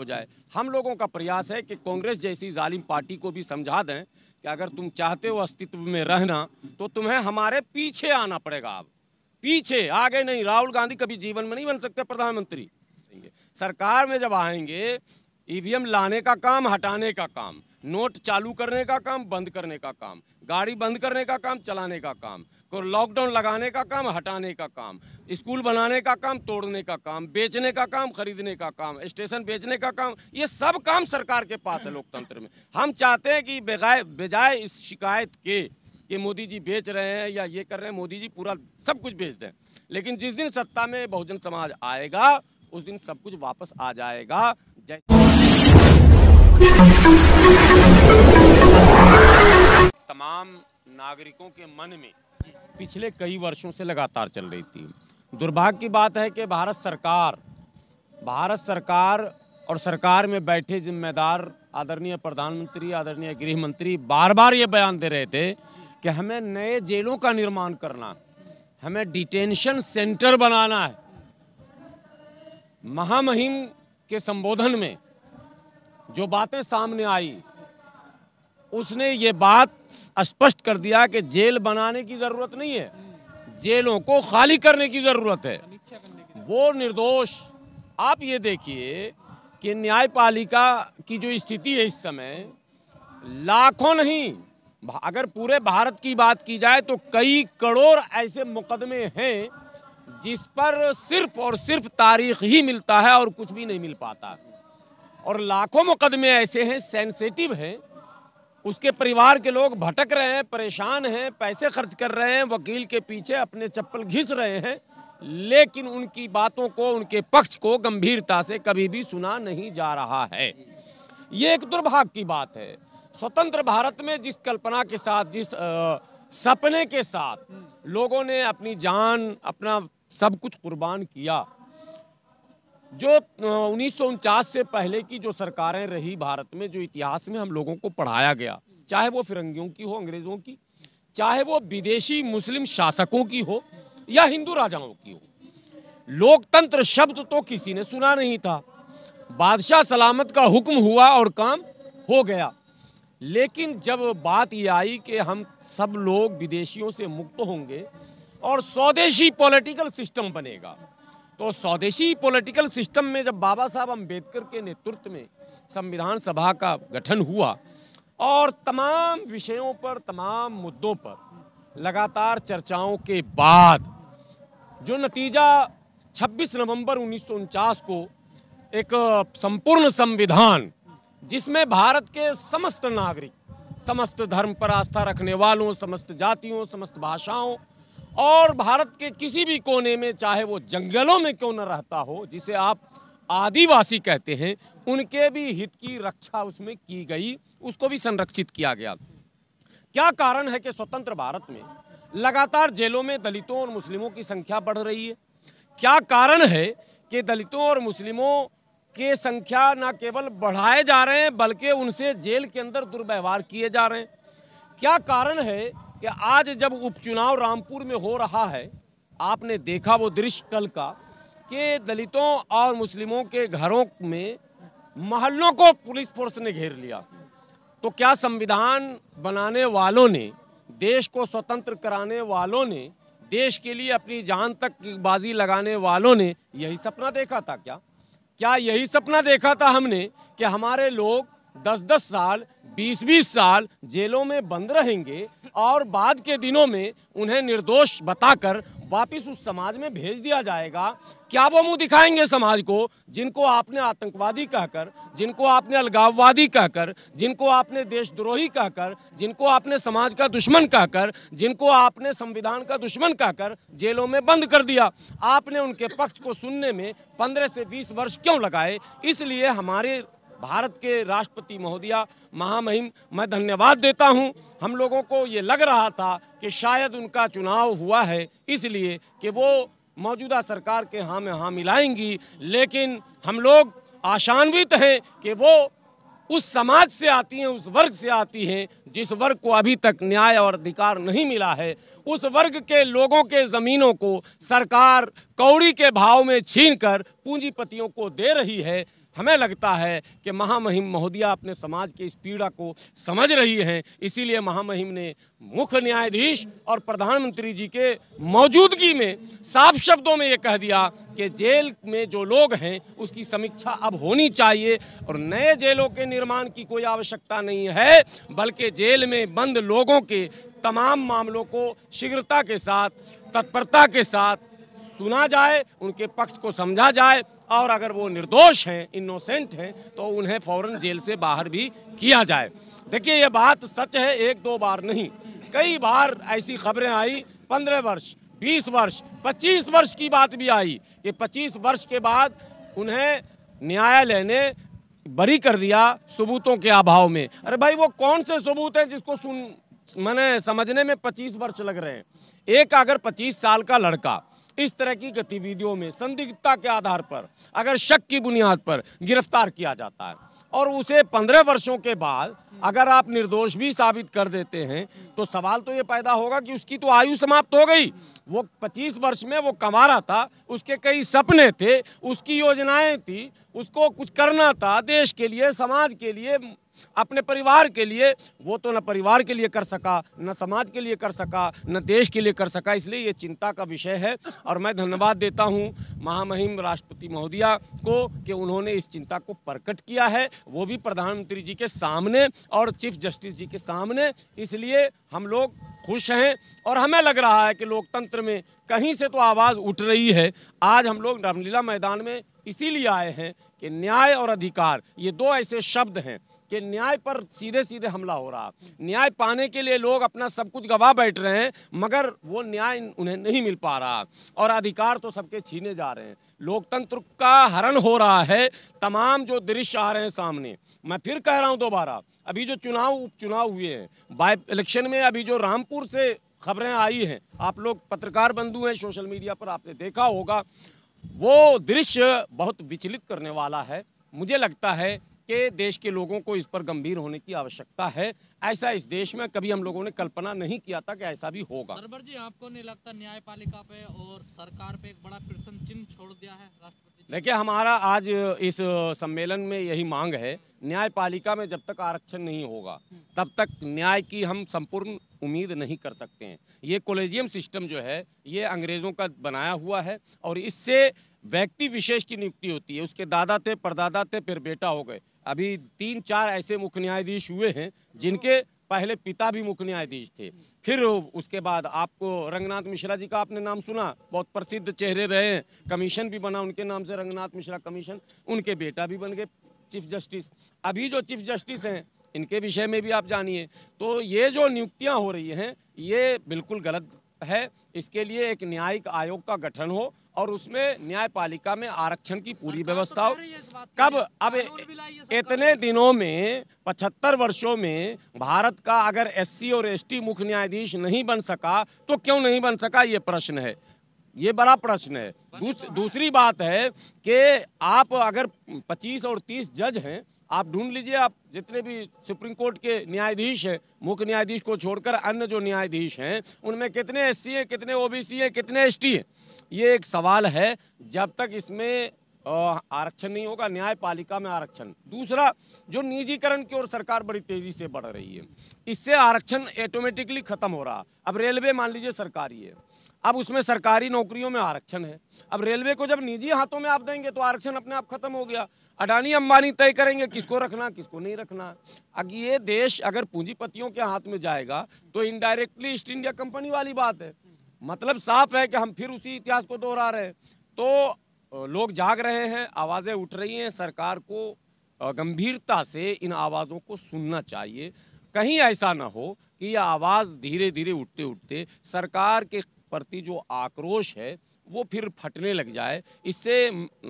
हो जाए। हम लोगों का प्रयास है कि कांग्रेस जैसी जालिम पार्टी को भी समझा दें कि अगर तुम चाहते हो अस्तित्व में रहना तो तुम्हें हमारे पीछे आना पड़ेगा। अब पीछे, आगे नहीं। राहुल गांधी कभी जीवन में नहीं बन सकते प्रधानमंत्री। सरकार में जब आएंगे, ईवीएम लाने का काम, हटाने का काम, नोट चालू करने का काम, बंद करने का काम, गाड़ी बंद करने का काम, चलाने का काम, लॉकडाउन लगाने का काम, हटाने का काम, स्कूल बनाने का काम, तोड़ने का काम, बेचने का काम, खरीदने का काम, स्टेशन बेचने का काम, ये सब काम सरकार के पास है लोकतंत्र में। हम चाहते हैं कि बजाय इस शिकायत के कि मोदी जी बेच रहे हैं या ये कर रहे हैं, मोदी जी पूरा सब कुछ बेच दें। लेकिन जिस दिन सत्ता में बहुजन समाज आएगा उस दिन सब कुछ वापस आ जाएगा। तमाम नागरिकों के मन में पिछले कई वर्षों से लगातार चल रही थी। दुर्भाग्य की बात है कि भारत सरकार और सरकार में बैठे जिम्मेदार आदरणीय प्रधानमंत्री, आदरणीय गृह मंत्री बार बार ये बयान दे रहे थे कि हमें नए जेलों का निर्माण करना है, हमें डिटेंशन सेंटर बनाना है। महामहिम के संबोधन में जो बातें सामने आई, उसने ये बात स्पष्ट कर दिया कि जेल बनाने की जरूरत नहीं है, जेलों को खाली करने की जरूरत है। वो निर्दोष, आप ये देखिए कि न्यायपालिका की जो स्थिति है इस समय, लाखों नहीं, अगर पूरे भारत की बात की जाए तो कई करोड़ ऐसे मुकदमे हैं जिस पर सिर्फ और सिर्फ तारीख ही मिलता है और कुछ भी नहीं मिल पाता। और लाखों मुकदमे ऐसे हैं, सेंसिटिव हैं, उसके परिवार के लोग भटक रहे हैं, परेशान हैं, पैसे खर्च कर रहे हैं, वकील के पीछे अपने चप्पल घिस रहे हैं, लेकिन उनकी बातों को, उनके पक्ष को गंभीरता से कभी भी सुना नहीं जा रहा है। ये एक दुर्भाग्य की बात है। स्वतंत्र भारत में जिस कल्पना के साथ, जिस सपने के साथ लोगों ने अपनी जान, अपना सब कुछ कुर्बान किया, जो 1949 से पहले की जो सरकारें रही भारत में, जो इतिहास में हम लोगों को पढ़ाया गया, चाहे वो फिरंगियों की हो, अंग्रेजों की, चाहे वो विदेशी मुस्लिम शासकों की हो या हिंदू राजाओं की हो, लोकतंत्र शब्द तो किसी ने सुना नहीं था। बादशाह सलामत का हुक्म हुआ और काम हो गया। लेकिन जब बात ये आई कि हम सब लोग विदेशियों से मुक्त होंगे और स्वदेशी पॉलिटिकल सिस्टम बनेगा, तो स्वदेशी पॉलिटिकल सिस्टम में जब बाबा साहब अम्बेडकर के नेतृत्व में संविधान सभा का गठन हुआ और तमाम विषयों पर, तमाम मुद्दों पर लगातार चर्चाओं के बाद जो नतीजा 26 नवंबर 1949 को एक संपूर्ण संविधान, जिसमें भारत के समस्त नागरिक, समस्त धर्म पर आस्था रखने वालों, समस्त जातियों, समस्त भाषाओं और भारत के किसी भी कोने में, चाहे वो जंगलों में क्यों न रहता हो, जिसे आप आदिवासी कहते हैं, उनके भी हित की रक्षा उसमें की गई, उसको भी संरक्षित किया गया। क्या कारण है कि स्वतंत्र भारत में लगातार जेलों में दलितों और मुस्लिमों की संख्या बढ़ रही है? क्या कारण है कि दलितों और मुस्लिमों के संख्या न केवल बढ़ाए जा रहे हैं बल्कि उनसे जेल के अंदर दुर्व्यवहार किए जा रहे हैं? क्या कारण है कि आज जब उपचुनाव रामपुर में हो रहा है, आपने देखा वो दृश्य कल का कि दलितों और मुस्लिमों के घरों में मोहल्लों को पुलिस फोर्स ने घेर लिया। तो क्या संविधान बनाने वालों ने, देश को स्वतंत्र कराने वालों ने, देश के लिए अपनी जान तक की बाजी लगाने वालों ने यही सपना देखा था? क्या यही सपना देखा था हमने कि हमारे लोग 10-10 साल, 20-20 साल जेलों में बंद रहेंगे और बाद के दिनों में उन्हें निर्दोष बताकर वापस उस समाज में भेज दिया जाएगा? क्या वो मुंह दिखाएंगे समाज को जिनको आपने आतंकवादी कहकर, जिनको आपने अलगाववादी कहकर, जिनको आपने देशद्रोही कहकर, जिनको आपने समाज का दुश्मन कहकर, जिनको आपने संविधान का दुश्मन कहकर जेलों में बंद कर दिया? आपने उनके पक्ष को सुनने में 15 से 20 वर्ष क्यों लगाए? इसलिए हमारे भारत के राष्ट्रपति महोदया महामहिम, मैं धन्यवाद देता हूं। हम लोगों को ये लग रहा था कि शायद उनका चुनाव हुआ है इसलिए कि वो मौजूदा सरकार के हाँ में हाँ मिलाएंगी, लेकिन हम लोग आशान्वित हैं कि वो उस समाज से आती हैं, उस वर्ग से आती हैं जिस वर्ग को अभी तक न्याय और अधिकार नहीं मिला है। उस वर्ग के लोगों के ज़मीनों को सरकार कौड़ी के भाव में छीनकर पूंजीपतियों को दे रही है। हमें लगता है कि महामहिम महोदया अपने समाज के इस पीड़ा को समझ रही हैं, इसीलिए महामहिम ने मुख्य न्यायाधीश और प्रधानमंत्री जी के मौजूदगी में साफ शब्दों में ये कह दिया कि जेल में जो लोग हैं उसकी समीक्षा अब होनी चाहिए और नए जेलों के निर्माण की कोई आवश्यकता नहीं है, बल्कि जेल में बंद लोगों के तमाम मामलों को शीघ्रता के साथ, तत्परता के साथ सुना जाए, उनके पक्ष को समझा जाए और अगर वो निर्दोष हैं, इनोसेंट हैं, तो उन्हें फौरन जेल से बाहर भी किया जाए। देखिए ये बात सच है, एक दो बार नहीं, कई बार ऐसी खबरें आई, 15 वर्ष, 20 वर्ष, 25 वर्ष की बात भी आई कि 25 वर्ष के बाद उन्हें न्यायालय ने बरी कर दिया सबूतों के अभाव में। अरे भाई वो कौन से सबूत हैं जिसको मैंने समझने में 25 वर्ष लग रहे हैं। एक अगर 25 साल का लड़का इस तरह की गतिविधियों में संदिग्धता के आधार पर अगर शक की बुनियाद पर गिरफ्तार किया जाता है और उसे 15 वर्षों के बाद अगर आप निर्दोष भी साबित कर देते हैं तो सवाल तो ये पैदा होगा कि उसकी तो आयु समाप्त हो गई। वो 25 वर्ष में वो कमा रहा था, उसके कई सपने थे, उसकी योजनाएं थी, उसको कुछ करना था देश के लिए, समाज के लिए, अपने परिवार के लिए। वो तो न परिवार के लिए कर सका, न समाज के लिए कर सका, न देश के लिए कर सका। इसलिए ये चिंता का विषय है और मैं धन्यवाद देता हूँ महामहिम राष्ट्रपति महोदया को कि उन्होंने इस चिंता को प्रकट किया है, वो भी प्रधानमंत्री जी के सामने और चीफ जस्टिस जी के सामने। इसलिए हम लोग खुश हैं और हमें लग रहा है कि लोकतंत्र में कहीं से तो आवाज़ उठ रही है। आज हम लोग रामलीला मैदान में इसीलिए आए हैं कि न्याय और अधिकार ये दो ऐसे शब्द हैं कि न्याय पर सीधे सीधे हमला हो रहा। न्याय पाने के लिए लोग अपना सब कुछ गवा बैठ रहे हैं, मगर वो न्याय उन्हें नहीं मिल पा रहा और अधिकार तो सबके छीने जा रहे हैं। लोकतंत्र का हरण हो रहा है। तमाम जो दृश्य आ रहे हैं सामने, मैं फिर कह रहा हूं दोबारा, अभी जो उपचुनाव हुए हैं, बाय इलेक्शन में अभी जो रामपुर से खबरें आई हैं, आप लोग पत्रकार बंधु हैं, सोशल मीडिया पर आपने देखा होगा, वो दृश्य बहुत विचलित करने वाला है। मुझे लगता है कि देश के लोगों को इस पर गंभीर होने की आवश्यकता है। ऐसा इस देश में कभी हम लोगों ने कल्पना नहीं किया था कि ऐसा भी होगा। सरवर जी, आपको नहीं लगता न्यायपालिका पे और सरकार पे एक बड़ा प्रश्न चिन्ह छोड़ दिया है राष्ट्रपति? देखिए, हमारा आज इस सम्मेलन में यही मांग है, न्यायपालिका में जब तक आरक्षण नहीं होगा तब तक न्याय की हम संपूर्ण उम्मीद नहीं कर सकते हैं। ये कॉलेजियम सिस्टम जो है ये अंग्रेज़ों का बनाया हुआ है और इससे व्यक्ति विशेष की नियुक्ति होती है। उसके दादा थे, परदादा थे, फिर बेटा हो गए। अभी 3-4 ऐसे मुख्य न्यायाधीश हुए हैं जिनके पहले पिता भी मुख्य न्यायाधीश थे। फिर उसके बाद आपको रंगनाथ मिश्रा जी का आपने नाम सुना, बहुत प्रसिद्ध चेहरे रहे हैं। कमीशन भी बना उनके नाम से, रंगनाथ मिश्रा कमीशन, उनके बेटा भी बन गए चीफ जस्टिस। अभी जो चीफ जस्टिस हैं इनके विषय में भी आप जानिए। तो ये जो नियुक्तियां हो रही हैं ये बिल्कुल गलत है। इसके लिए एक न्यायिक आयोग का गठन हो और उसमें न्यायपालिका में आरक्षण की पूरी व्यवस्था हो। कब अब इतने दिनों में 75 वर्षों में भारत का अगर एससी और एसटी मुख्य न्यायाधीश नहीं बन सका तो क्यों नहीं बन सका, ये प्रश्न है, ये बड़ा प्रश्न है। दूसरी बात है कि आप अगर 25 और 30 जज हैं, आप ढूंढ लीजिए, आप जितने भी सुप्रीम कोर्ट के न्यायाधीश हैं, मुख्य न्यायाधीश को छोड़कर अन्य जो न्यायाधीश हैं उनमें कितने एससी हैं, कितने ओबीसी हैं, कितने एसटी हैं, ये एक सवाल है। जब तक इसमें आरक्षण नहीं होगा, न्यायपालिका में आरक्षण। दूसरा, जो निजीकरण की ओर सरकार बड़ी तेजी से बढ़ रही है, इससे आरक्षण ऑटोमेटिकली खत्म हो रहा। अब रेलवे मान लीजिए सरकारी है, अब उसमें सरकारी नौकरियों में आरक्षण है। अब रेलवे को जब निजी हाथों में आप देंगे तो आरक्षण अपने आप खत्म हो गया। अडानी अंबानी तय करेंगे किसको रखना किसको नहीं रखना। अब ये देश अगर पूंजीपतियों के हाथ में जाएगा तो इनडायरेक्टली ईस्ट इंडिया कंपनी वाली बात है। मतलब साफ है कि हम फिर उसी इतिहास को दोहरा रहे हैं। तो लोग जाग रहे हैं, आवाज़ें उठ रही हैं। सरकार को गंभीरता से इन आवाज़ों को सुनना चाहिए। कहीं ऐसा ना हो कि यह आवाज़ धीरे धीरे उठते उठते सरकार के प्रति जो आक्रोश है वो फिर फटने लग जाए। इससे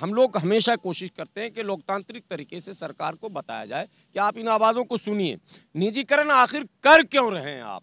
हम लोग हमेशा कोशिश करते हैं कि लोकतांत्रिक तरीके से सरकार को बताया जाए कि आप इन आवाज़ों को सुनिए। निजीकरण आखिर कर क्यों रहे हैं आप?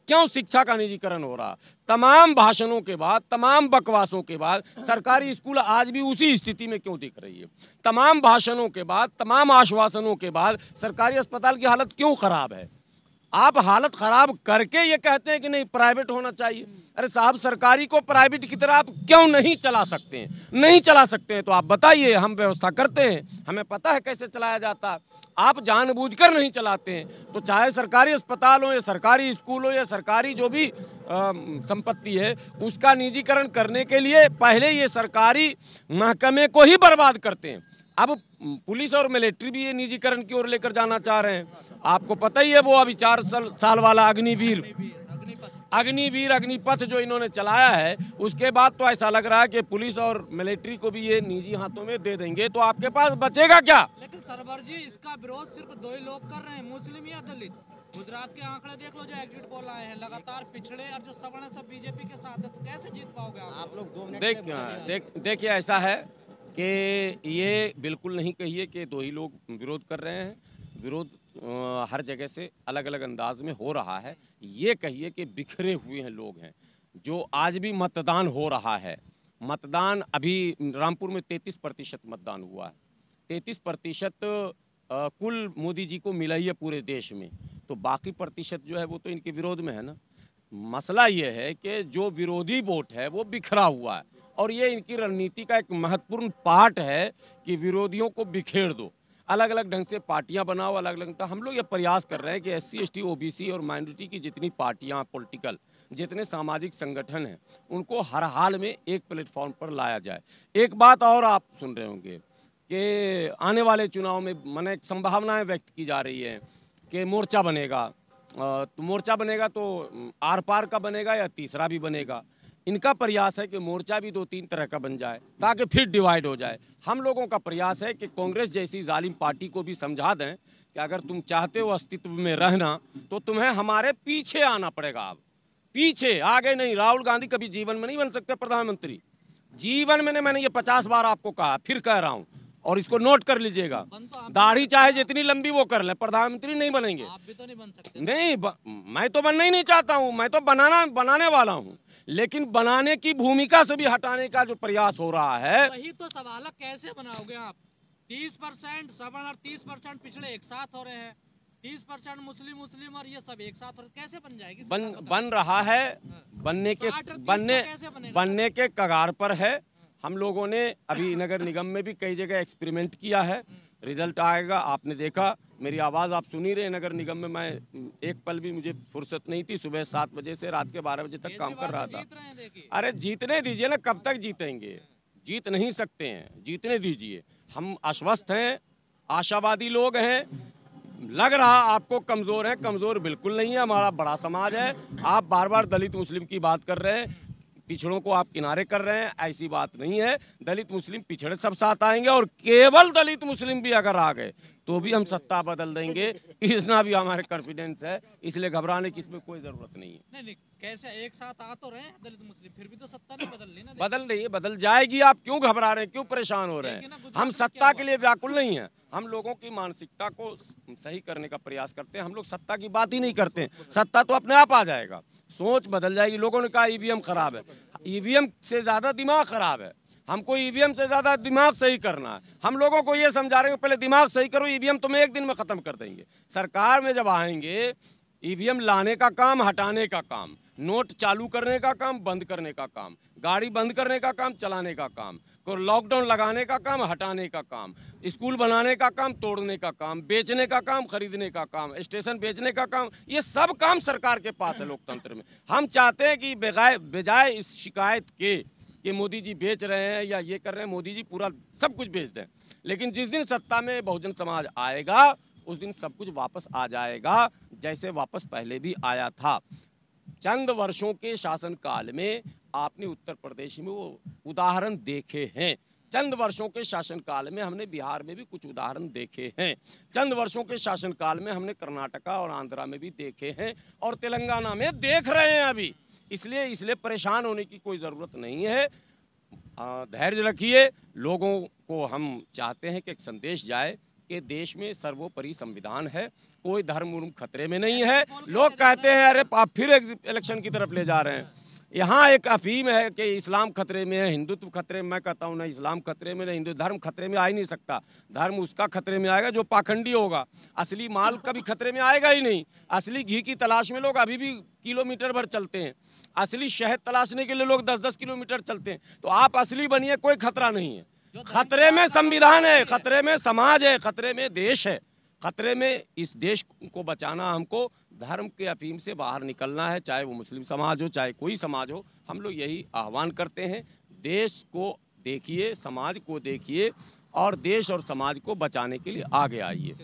क्यों शिक्षा का निजीकरण हो रहा? तमाम भाषणों के बाद, तमाम बकवासों के बाद सरकारी स्कूल आज भी उसी स्थिति में क्यों दिख रही है? तमाम भाषणों के बाद, तमाम आश्वासनों के बाद सरकारी अस्पताल की हालत क्यों खराब है? आप हालत खराब करके ये कहते हैं कि नहीं प्राइवेट होना चाहिए। अरे साहब, सरकारी को प्राइवेट की तरह आप क्यों नहीं चला सकते हैं? नहीं चला सकते हैं तो आप बताइए, हम व्यवस्था करते हैं, हमें पता है कैसे चलाया जाता है। आप जानबूझकर नहीं चलाते हैं तो चाहे सरकारी अस्पताल हो या सरकारी स्कूल हो या सरकारी जो भी संपत्ति है उसका निजीकरण करने के लिए पहले ये सरकारी महकमे को ही बर्बाद करते हैं। अब पुलिस और मिलिट्री भी ये निजीकरण की ओर लेकर जाना चाह रहे हैं। आपको पता ही है वो अभी 4 साल वाला अग्निपथ जो इन्होंने चलाया है, उसके बाद तो ऐसा लग रहा है कि पुलिस और मिलिट्री को भी ये निजी हाथों में दे देंगे तो आपके पास बचेगा क्या? लेकिन सरवर जी, इसका विरोध सिर्फ 2 ही लोग कर रहे हैं, मुस्लिम या दलित। गुजरात के आंकड़े देख लो, जो एग्जिट पोल आए हैं, लगातार पिछड़े और जो सवर्ण सब बीजेपी के साथ है, तो कैसे जीत पाओगे आप लोग? 2 मिनट देखिए ऐसा है कि ये बिल्कुल नहीं कहिए कि 2 ही लोग विरोध कर रहे हैं। विरोध हर जगह से अलग अलग अंदाज में हो रहा है। ये कहिए कि बिखरे हुए हैं लोग हैं। जो आज भी मतदान हो रहा है, मतदान अभी रामपुर में 33% मतदान हुआ है। 33% कुल मोदी जी को मिला ही है पूरे देश में, तो बाकी प्रतिशत जो है वो तो इनके विरोध में है ना। मसला ये है कि जो विरोधी वोट है वो बिखरा हुआ है और ये इनकी रणनीति का एक महत्वपूर्ण पार्ट है कि विरोधियों को बिखेर दो, अलग अलग ढंग से पार्टियां बनाओ, अलग अलग। तो हम लोग ये प्रयास कर रहे हैं कि SC ST OBC और माइनॉरिटी की जितनी पार्टियां पॉलिटिकल, जितने सामाजिक संगठन हैं, उनको हर हाल में एक प्लेटफॉर्म पर लाया जाए। एक बात और आप सुन रहे होंगे कि आने वाले चुनाव में माने संभावनाएं व्यक्त की जा रही है कि मोर्चा बनेगा। तो मोर्चा बनेगा तो आर पार का बनेगा या तीसरा भी बनेगा। इनका प्रयास है कि मोर्चा भी 2-3 तरह का बन जाए ताकि फिर डिवाइड हो जाए। हम लोगों का प्रयास है कि कांग्रेस जैसी जालिम पार्टी को भी समझा दें कि अगर तुम चाहते हो अस्तित्व में रहना तो तुम्हें हमारे पीछे आना पड़ेगा। अब पीछे, आगे नहीं। राहुल गांधी कभी जीवन में नहीं बन सकते प्रधानमंत्री। जीवन में मैंने ये 50 बार आपको कहा, फिर कह रहा हूँ और इसको नोट कर लीजिएगा। दाढ़ी चाहे जितनी लंबी वो कर ले, प्रधानमंत्री नहीं बनेंगे। आप भी तो नहीं बन सकते। नहीं, मैं तो बनना ही नहीं चाहता हूँ। मैं तो बनाने वाला हूँ, लेकिन बनाने की भूमिका से भी हटाने का जो प्रयास हो रहा है। वही तो सवाल है, कैसे बनाओगे आप? 30% सवर्ण और 30% पिछड़े एक साथ हो रहे हैं, 30% मुस्लिम और ये सब एक साथ हो रहे, कैसे बन जाएगी? बन रहा है, बनने के कगार पर है। हम लोगों ने अभी नगर निगम में भी कई जगह एक्सपेरिमेंट किया है, रिजल्ट आएगा। आपने देखा, मेरी आवाज़ आप सुन ही रहे। नगर निगम में मैं एक पल भी मुझे फुर्सत नहीं थी, सुबह 7 बजे से रात के 12 बजे तक काम कर रहा था। अरे जीतने दीजिए ना, कब तक जीतेंगे? जीत नहीं सकते हैं, जीतने दीजिए। हम आश्वस्त हैं, आशावादी लोग हैं। लग रहा आपको कमज़ोर है, कमज़ोर बिल्कुल नहीं है। हमारा बड़ा समाज है। आप बार बार दलित मुस्लिम की बात कर रहे हैं, पिछड़ों को आप किनारे कर रहे हैं, ऐसी बात नहीं है। दलित मुस्लिम पिछड़े सब साथ आएंगे और केवल दलित मुस्लिम भी अगर आ गए तो भी हम सत्ता बदल देंगे, इतना भी हमारे कॉन्फिडेंस है। इसलिए घबराने की इसमें कोई जरूरत नहीं है। नहीं, कैसे एक साथ आ तो रहे हैं दलित मुस्लिम, फिर भी तो सत्ता नहीं बदल रही ना। बदल रही है, बदल जाएगी। आप क्यों घबरा रहे हैं, क्यों परेशान हो रहे हैं? हम सत्ता के लिए व्याकुल नहीं है। हम लोगों की मानसिकता को सही करने का प्रयास करते हैं। हम लोग सत्ता की बात ही नहीं करते हैं। सत्ता तो अपने आप आ जाएगा, सोच बदल जाएगी। लोगों ने कहा EVM खराब है। EVM से ज्यादा दिमाग खराब है। हमको EVM से ज्यादा दिमाग सही करना है। हम लोगों को ये समझा रहे हो पहले दिमाग सही करो, EVM तुम्हें एक दिन में खत्म कर देंगे। सरकार में जब आएंगे, EVM लाने का काम, हटाने का काम, नोट चालू करने का काम, बंद करने का काम, गाड़ी बंद करने का काम, चलाने का काम, को लॉकडाउन लगाने का काम, हटाने का काम, स्कूल बनाने का काम, तोड़ने का काम, बेचने का काम, खरीदने का काम, स्टेशन बेचने का काम, ये सब काम सरकार के पास है लोकतंत्र में। हम चाहते हैं कि बजाय इस शिकायत के कि मोदी जी बेच रहे हैं या ये कर रहे हैं, मोदी जी पूरा सब कुछ बेच दें। लेकिन जिस दिन सत्ता में बहुजन समाज आएगा उस दिन सब कुछ वापस आ जाएगा, जैसे वापस पहले भी आया था। चंद वर्षों के शासनकाल में आपने उत्तर प्रदेश में वो उदाहरण देखे हैं। चंद वर्षों के शासनकाल में हमने बिहार में भी कुछ उदाहरण देखे हैं। चंद वर्षों के शासनकाल में हमने कर्नाटका और आंध्रा में भी देखे हैं और तेलंगाना में देख रहे हैं अभी। इसलिए परेशान होने की कोई ज़रूरत नहीं है। धैर्य रखिए। लोगों को हम चाहते हैं कि एक संदेश जाए कि देश में सर्वोपरि संविधान है, कोई धर्म खतरे में नहीं है। लोग कहते हैं अरे आप फिर इलेक्शन की तरफ ले जा रहे हैं। यहाँ एक अफीम है कि इस्लाम खतरे में है, हिंदुत्व खतरे में। मैं कहता हूँ ना इस्लाम खतरे में, ना हिंदू धर्म खतरे में आ ही नहीं सकता। धर्म उसका खतरे में आएगा जो पाखंडी होगा। असली माल कभी खतरे में आएगा ही नहीं। असली घी की तलाश में लोग अभी भी किलोमीटर भर चलते हैं। असली शहद तलाशने के लिए लोग 10-10 किलोमीटर चलते हैं। तो आप असली बनिए, कोई खतरा नहीं है। खतरे में संविधान है, खतरे में समाज है, खतरे में देश है, खतरे में इस देश को बचाना। हमको धर्म के अफीम से बाहर निकलना है, चाहे वो मुस्लिम समाज हो, चाहे कोई समाज हो। हम लोग यही आह्वान करते हैं, देश को देखिए, समाज को देखिए और देश और समाज को बचाने के लिए आगे आइए।